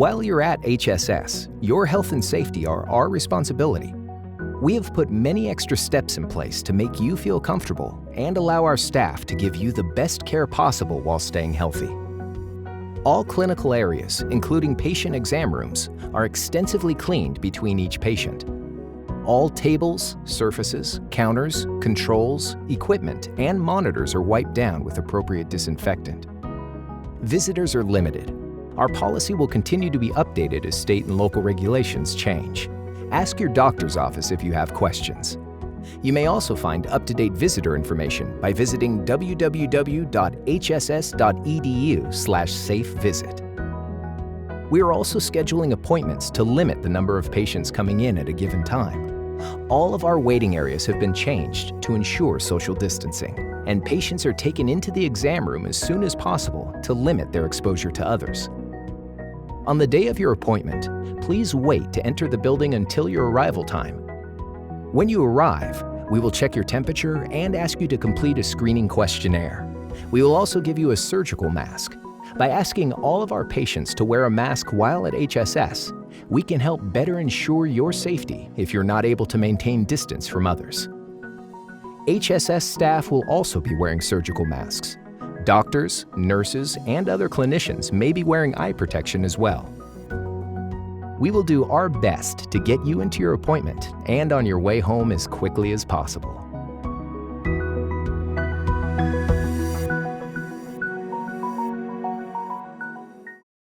While you're at HSS, your health and safety are our responsibility. We have put many extra steps in place to make you feel comfortable and allow our staff to give you the best care possible while staying healthy. All clinical areas, including patient exam rooms, are extensively cleaned between each patient. All tables, surfaces, counters, controls, equipment, and monitors are wiped down with appropriate disinfectant. Visitors are limited. Our policy will continue to be updated as state and local regulations change. Ask your doctor's office if you have questions. You may also find up-to-date visitor information by visiting www.hss.edu/safevisit. We are also scheduling appointments to limit the number of patients coming in at a given time. All of our waiting areas have been changed to ensure social distancing, and patients are taken into the exam room as soon as possible to limit their exposure to others. On the day of your appointment, please wait to enter the building until your arrival time. When you arrive, we will check your temperature and ask you to complete a screening questionnaire. We will also give you a surgical mask. By asking all of our patients to wear a mask while at HSS, we can help better ensure your safety if you're not able to maintain distance from others. HSS staff will also be wearing surgical masks. Doctors, nurses, and other clinicians may be wearing eye protection as well. We will do our best to get you into your appointment and on your way home as quickly as possible.